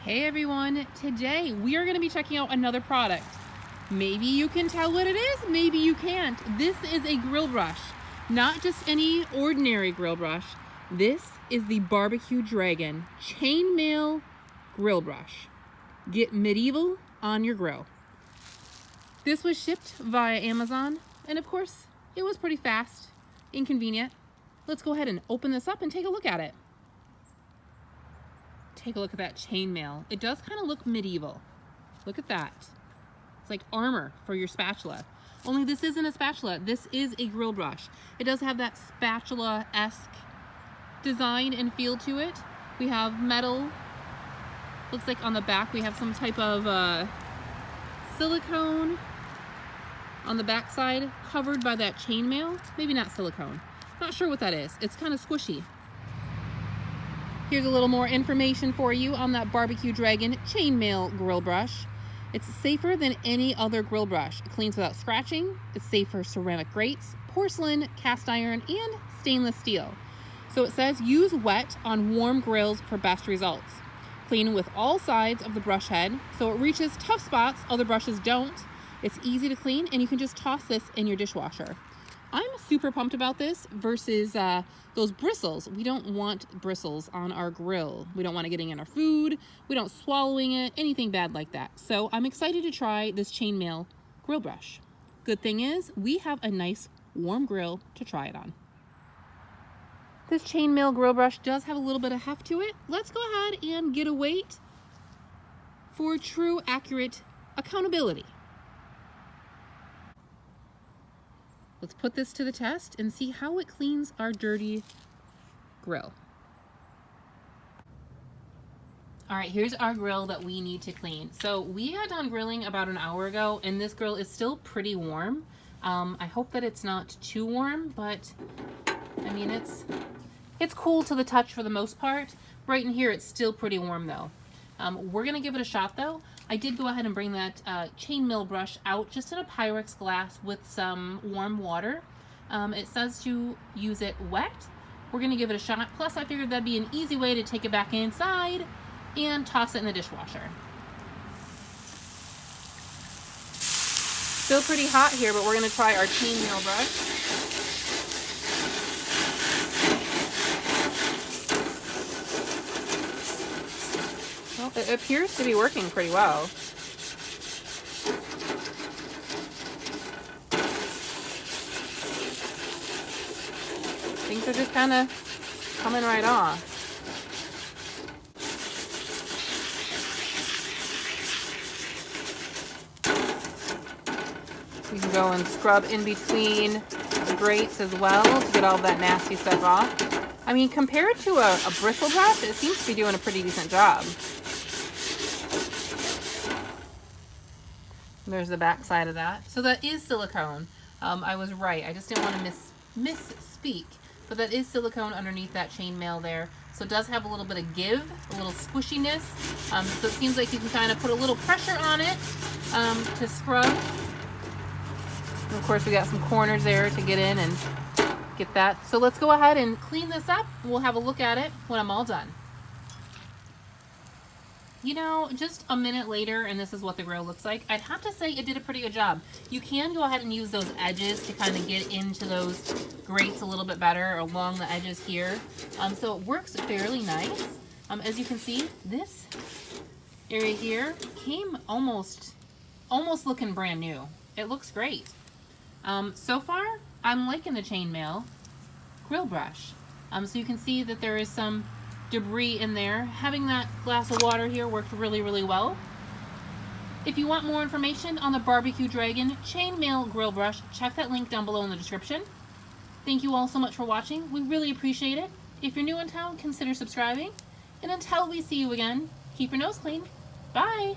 Hey everyone, today we are going to be checking out another product. Maybe you can tell what it is, maybe you can't. This is a grill brush, not just any ordinary grill brush. This is the BBQ Dragon Chainmail grill brush. Get medieval on your grill. This was shipped via Amazon, and of course, it was pretty fast, inconvenient. Let's go ahead and open this up and take a look at it. Take a look at that chainmail. It does kind of look medieval. Look at that. It's like armor for your spatula. Only this isn't a spatula. This is a grill brush. It does have that spatula-esque design and feel to it. We have metal. Looks like on the back we have some type of silicone on the back side, covered by that chainmail. Maybe not silicone. Not sure what that is. It's kind of squishy. Here's a little more information for you on that BBQ Dragon Chainmail grill brush. It's safer than any other grill brush. It cleans without scratching. It's safe for ceramic grates, porcelain, cast iron, and stainless steel. So it says use wet on warm grills for best results. Clean with all sides of the brush head so it reaches tough spots other brushes don't. It's easy to clean and you can just toss this in your dishwasher. I'm super pumped about this versus those bristles. We don't want bristles on our grill. We don't want it getting in our food. We don't swallowing it, anything bad like that. So I'm excited to try this chainmail grill brush. Good thing is we have a nice warm grill to try it on. This chainmail grill brush does have a little bit of heft to it. Let's go ahead and get a weight for true, accurate accountability. Let's put this to the test and see how it cleans our dirty grill. All right, here's our grill that we need to clean. So we had done grilling about an hour ago and this grill is still pretty warm. I hope that it's not too warm, but I mean, it's cool to the touch for the most part. Right in here, it's still pretty warm though. We're gonna give it a shot though. I did go ahead and bring that chainmail brush out just in a Pyrex glass with some warm water. It says to use it wet. We're gonna give it a shot. Plus I figured that'd be an easy way to take it back inside and toss it in the dishwasher. Still pretty hot here, but we're gonna try our chainmail brush. Well, it appears to be working pretty well. Things are just kind of coming right off. You can go and scrub in between the grates as well to get all of that nasty stuff off. I mean, compared to a bristle brush, it seems to be doing a pretty decent job. There's the back side of that. So that is silicone. I was right. I just didn't want to misspeak. But that is silicone underneath that chainmail there. So it does have a little bit of give, a little squishiness. So it seems like you can kind of put a little pressure on it to scrub. And of course, we got some corners there to get in and get that. So let's go ahead and clean this up. We'll have a look at it when I'm all done. You know, just a minute later, and this is what the grill looks like, I'd have to say it did a pretty good job. You can go ahead and use those edges to kind of get into those grates a little bit better along the edges here. So it works fairly nice. As you can see, this area here came almost looking brand new. It looks great. So far, I'm liking the chainmail grill brush. So you can see that there is some debris in there. Having that glass of water here worked really, really well. If you want more information on the BBQ Dragon Chainmail grill brush, check that link down below in the description. Thank you all so much for watching. We really appreciate it. If you're new in town, consider subscribing. And until we see you again, keep your nose clean. Bye!